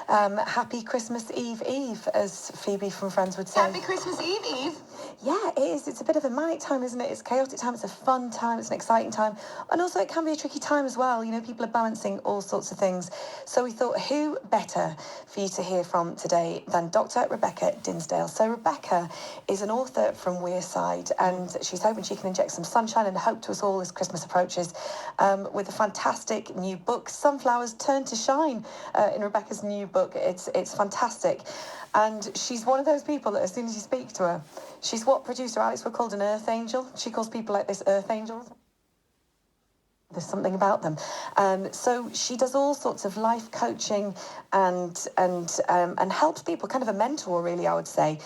Happy Christmas Eve Eve, as Phoebe from Friends would say. Happy Christmas Eve Eve. Yeah, it is. It's a bit of a manic time, isn't it? It's a chaotic time. It's a fun time. It's an exciting time. And also it can be a tricky time as well. You know, people are balancing all sorts of things. So we thought, who better for you to hear from today than Dr. Rebecca Dinsdale. So Rebecca is an author from Wearside, and she's hoping she can inject some sunshine and hope to us all as Christmas approaches with a fantastic new book, Sunflowers Turn to Shine, in Rebecca's new book. It's fantastic. And she's one of those people that as soon as you speak to her, she's what producer Alex would call an earth angel. She calls people like this earth angels. There's something about them. So she does all sorts of life coaching and helps people, kind of a mentor, really, I would say.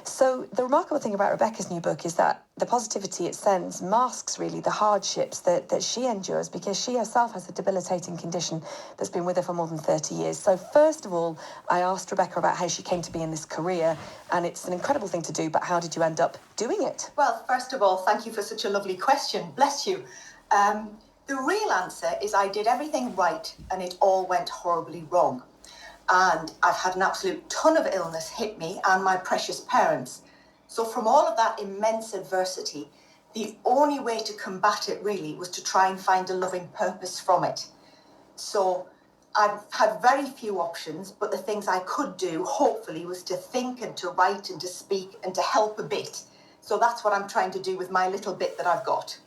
So the remarkable thing about Rebecca's new book is that the positivity it sends masks, really, the hardships that she endures, because she herself has a debilitating condition that's been with her for more than 30 years. So first of all, I asked Rebecca about how she came to be in this career, and it's an incredible thing to do, but how did you end up doing it? Well, first of all, thank you for such a lovely question. Bless you. The real answer is I did everything right and it all went horribly wrong. And I've had an absolute ton of illness hit me and my precious parents. So from all of that immense adversity, the only way to combat it really was to try and find a loving purpose from it. So I've had very few options, but the things I could do, hopefully, was to think and to write and to speak and to help a bit. So that's what I'm trying to do with my little bit that I've got.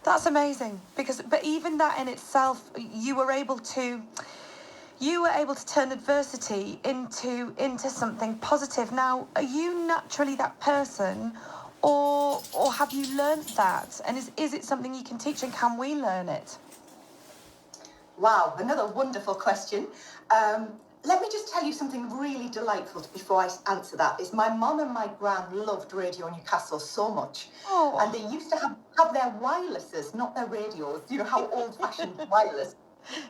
That's amazing, but even that in itself, you were able to turn adversity into something positive. Now, are you naturally that person, or have you learned that? And is it something you can teach, and can we learn it? Wow, another wonderful question. Let me just tell you something really delightful before I answer that. Is my mum and my gran loved Radio Newcastle so much. Oh. And they used to have their wirelesses, not their radios, you know, how old-fashioned wireless.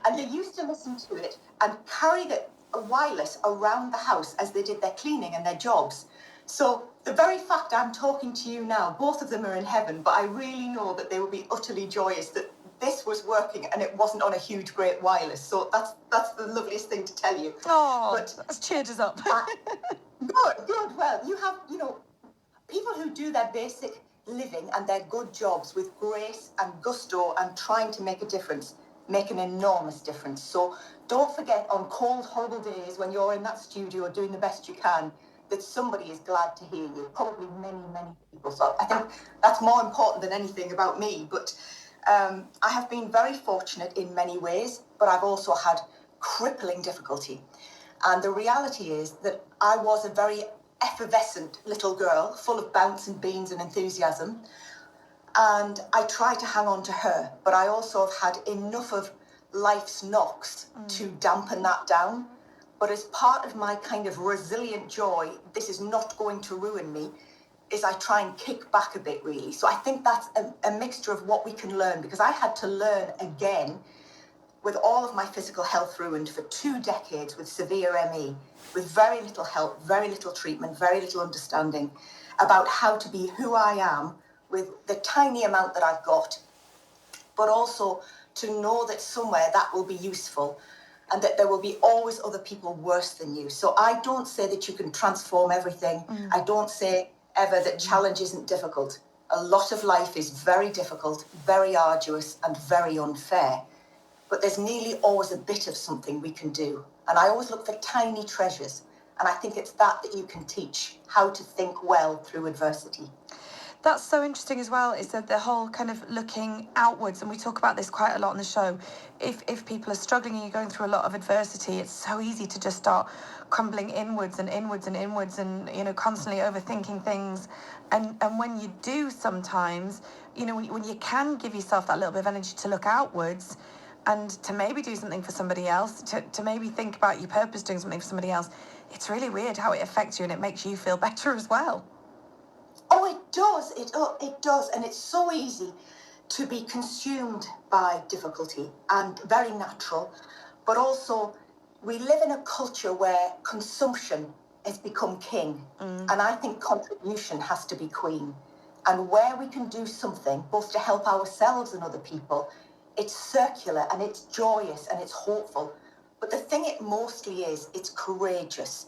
And they used to listen to it and carry the wireless around the house as they did their cleaning and their jobs. So the very fact I'm talking to you now, both of them are in heaven, but I really know that they will be utterly joyous that this was working and it wasn't on a huge, great wireless. So that's the loveliest thing to tell you. Oh, but that's cheered us up. Good. Well, you have, you know, people who do their basic living and their good jobs with grace and gusto and trying to make a difference, make an enormous difference. So don't forget on cold, horrible days when you're in that studio doing the best you can, that somebody is glad to hear you, probably many, many people. So I think that's more important than anything about me. But I have been very fortunate in many ways, but I've also had crippling difficulty. And the reality is that I was a very effervescent little girl, full of bounce and beans and enthusiasm. And I tried to hang on to her, but I also have had enough of life's knocks to dampen that down. But as part of my kind of resilient joy, this is not going to ruin me, is I try and kick back a bit, really. So I think that's a mixture of what we can learn, because I had to learn again with all of my physical health ruined for 2 decades with severe ME, with very little help, very little treatment, very little understanding about how to be who I am with the tiny amount that I've got, but also to know that somewhere that will be useful and that there will be always other people worse than you. So I don't say that you can transform everything. I don't say ever that challenge isn't difficult. A lot of life is very difficult, very arduous, and very unfair. But there's nearly always a bit of something we can do. And I always look for tiny treasures. And I think it's that you can teach, how to think well through adversity. That's so interesting as well, is that the whole kind of looking outwards, and we talk about this quite a lot on the show. If people are struggling and you're going through a lot of adversity, it's so easy to just start crumbling inwards and inwards and inwards and, you know, constantly overthinking things. And when you do sometimes, you know, when you can give yourself that little bit of energy to look outwards and to maybe do something for somebody else, to maybe think about your purpose doing something for somebody else, it's really weird how it affects you and it makes you feel better as well. Oh, it does. It does. And it's so easy to be consumed by difficulty and very natural. But also, we live in a culture where consumption has become king. And I think contribution has to be queen. And where we can do something, both to help ourselves and other people, it's circular and it's joyous and it's hopeful. But the thing it mostly is, it's courageous.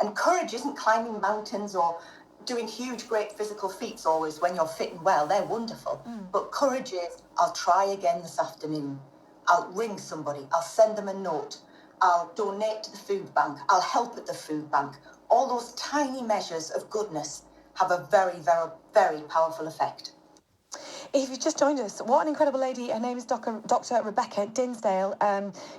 And courage isn't climbing mountains or doing huge, great physical feats always when you're fit and well. They're wonderful. But courage is, I'll try again this afternoon. I'll ring somebody. I'll send them a note. I'll donate to the food bank. I'll help at the food bank. All those tiny measures of goodness have a very, very, very powerful effect. If you've just joined us, what an incredible lady. Her name is Dr. Rebecca Dinsdale.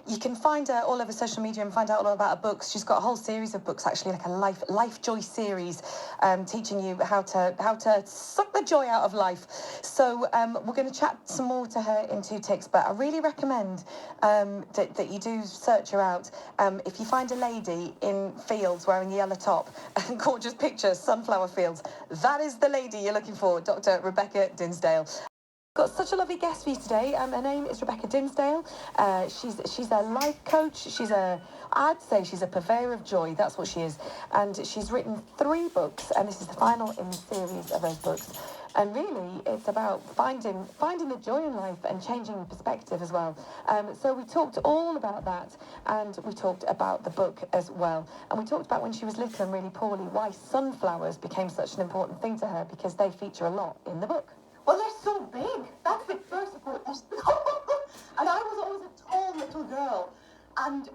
You can find her all over social media and find out all about her books. She's got a whole series of books, actually, like a life joy series, teaching you how to suck the joy out of life. So we're going to chat some more to her in 2 ticks, but I really recommend that you do search her out. If you find a lady in fields wearing a yellow top and gorgeous pictures, sunflower fields, that is the lady you're looking for, Dr. Rebecca Dinsdale. Got such a lovely guest for you today. Her name is Rebecca Dinsdale. She's a life coach. I'd say she's a purveyor of joy. That's what she is. And she's written 3 books, and this is the final in the series of those books. And really, it's about finding the joy in life and changing the perspective as well. So we talked all about that, and we talked about the book as well. And we talked about when she was little and really poorly, why sunflowers became such an important thing to her, because they feature a lot in the book. Well, they're so big. That's the first of all. And I was always a tall little girl. And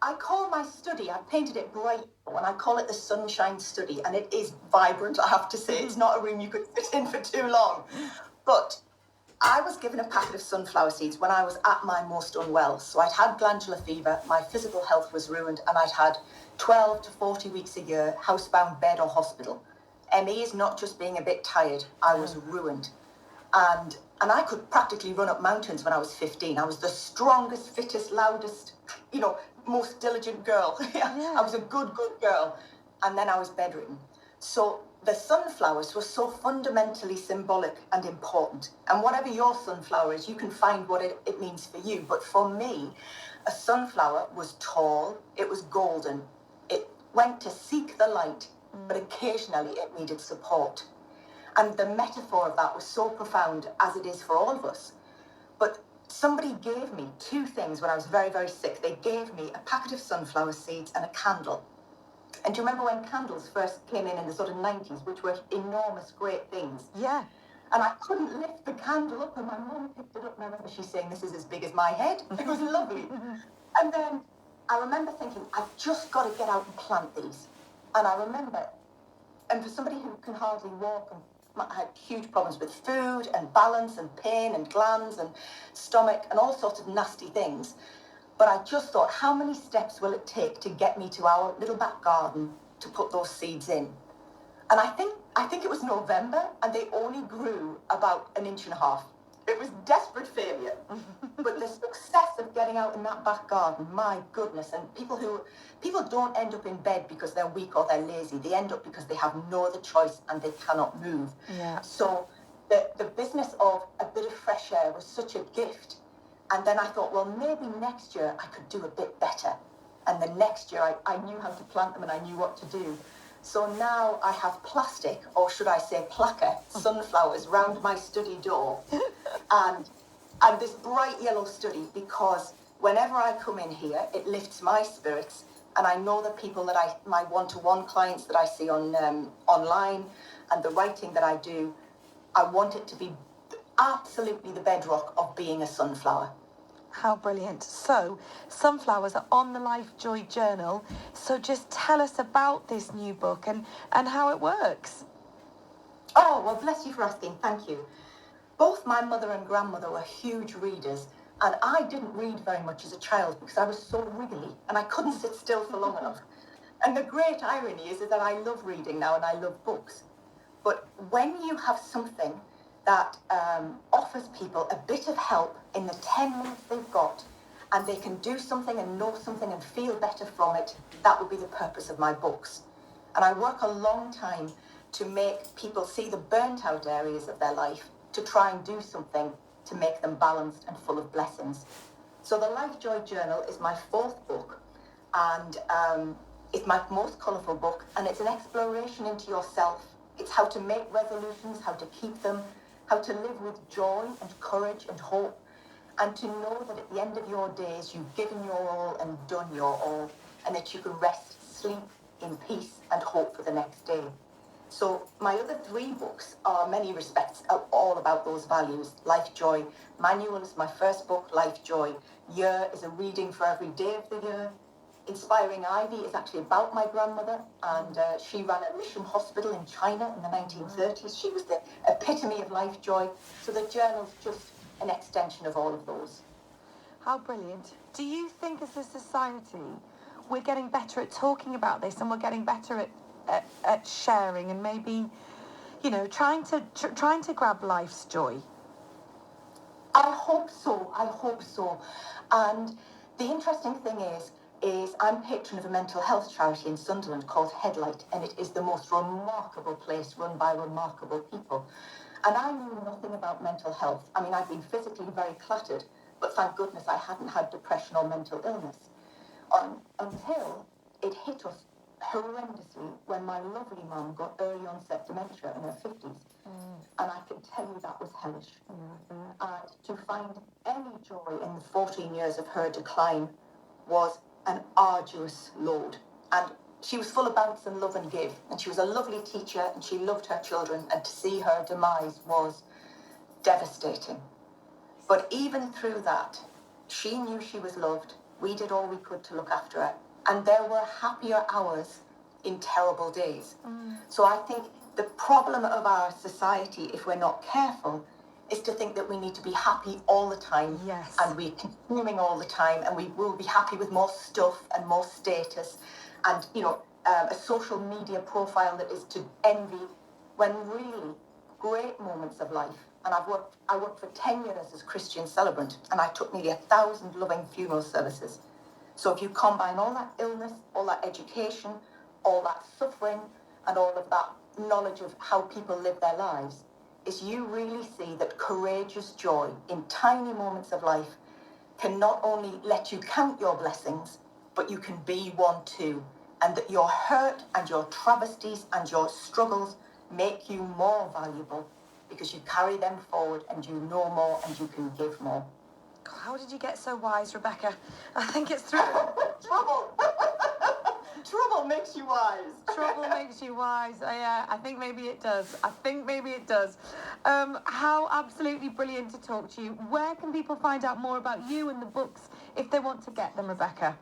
I call my study, I painted it bright, and I call it the Sunshine Study. And it is vibrant, I have to say. It's not a room you could sit in for too long. But I was given a packet of sunflower seeds when I was at my most unwell. So I'd had glandular fever, my physical health was ruined, and I'd had 12 to 40 weeks a year, housebound, bed or hospital. ME is not just being a bit tired. I was ruined. And I could practically run up mountains when I was 15. I was the strongest, fittest, loudest, most diligent girl. I was a good girl. And then I was bedridden. So the sunflowers were so fundamentally symbolic and important. And whatever your sunflower is, you can find what it means for you. But for me, a sunflower was tall, it was golden. It went to seek the light, but occasionally it needed support. And the metaphor of that was so profound, as it is for all of us. But somebody gave me 2 things when I was very, very sick. They gave me a packet of sunflower seeds and a candle. And do you remember when candles first came in the sort of 90s, which were enormous, great things? Yeah. And I couldn't lift the candle up, and my mum picked it up, and I remember she saying, "This is as big as my head." It was lovely. And then I remember thinking, I've just got to get out and plant these. And I remember, and for somebody who can hardly walk and I had huge problems with food and balance and pain and glands and stomach and all sorts of nasty things. But I just thought, how many steps will it take to get me to our little back garden to put those seeds in? And I think it was November, and they only grew about 1.5 inches. It was desperate failure. But the success of getting out in that back garden, my goodness, and people don't end up in bed because they're weak or they're lazy. They end up because they have no other choice and they cannot move. Yeah. So the business of a bit of fresh air was such a gift. And then I thought, well, maybe next year I could do a bit better. And the next year I knew how to plant them and I knew what to do. So now I have plastic, or should I say placa, sunflowers round my study door. And this bright yellow study, because whenever I come in here, it lifts my spirits. And I know the people that my one-to-one clients that I see on online and the writing that I do, I want it to be absolutely the bedrock of being a sunflower. How brilliant. So, sunflowers are on the Life Joy Journal. So just tell us about this new book and how it works. Oh, well, bless you for asking. Thank you. Both my mother and grandmother were huge readers, and I didn't read very much as a child because I was so wriggly and I couldn't sit still for long enough. And the great irony is that I love reading now and I love books. But when you have something that offers people a bit of help in the 10 minutes they've got, and they can do something and know something and feel better from it, that would be the purpose of my books. And I work a long time to make people see the burnt out areas of their life, to try and do something to make them balanced and full of blessings. So the Life Joy Journal is my 4th book, and it's my most colourful book, and it's an exploration into yourself. It's how to make resolutions, how to keep them, how to live with joy and courage and hope. and to know that at the end of your days you've given your all and done your all, and that you can rest, sleep in peace and hope for the next day. So my other 3 books are, in many respects, are all about those values. Life Joy Manual is my first book. Life Joy Year is a reading for every day of the year. Inspiring Ivy is actually about my grandmother, and she ran a mission hospital in China in the 1930s. She was the epitome of life joy. So the journal's just an extension of all of those. How brilliant. Do you think as a society we're getting better at talking about this, and we're getting better at sharing, and maybe, you know, trying to grab life's joy? I hope so. I hope so. And the interesting thing is I'm patron of a mental health charity in Sunderland called Headlight, and it is the most remarkable place run by remarkable people. And I knew nothing about mental health. I mean, I've been physically very cluttered, but thank goodness I hadn't had depression or mental illness until it hit us horrendously when my lovely mum got early onset dementia in her 50s. And I can tell you that was hellish. And to find any joy in the 14 years of her decline was an arduous load. And she was full of bounce and love and give. And she was a lovely teacher, and she loved her children. And to see her demise was devastating. But even through that, she knew she was loved. We did all we could to look after her. And there were happier hours in terrible days. So I think the problem of our society, if we're not careful, is to think that we need to be happy all the time. Yes. And we're consuming all the time, and we will be happy with more stuff and more status and, you know, a social media profile that is to envy, when really great moments of life. And I worked for 10 years as Christian celebrant, and I took nearly 1,000 loving funeral services. So if you combine all that illness, all that education, all that suffering, and all of that knowledge of how people live their lives, is you really see that courageous joy in tiny moments of life can not only let you count your blessings, but you can be one too. And that your hurt and your travesties and your struggles make you more valuable because you carry them forward and you know more and you can give more. How did you get so wise, Rebecca? I think it's through... Trouble! Trouble makes you wise. Trouble makes you wise. Yeah, I think maybe it does. How absolutely brilliant to talk to you. Where can people find out more about you and the books if they want to get them, Rebecca?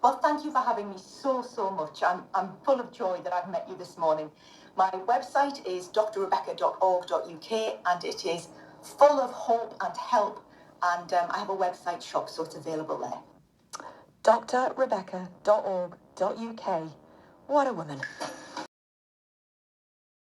Well, thank you for having me so much. I'm full of joy that I've met you this morning. My website is drrebecca.org.uk, and it is full of hope and help. And I have a website shop, so it's available there. drrebecca.org.uk. What a woman.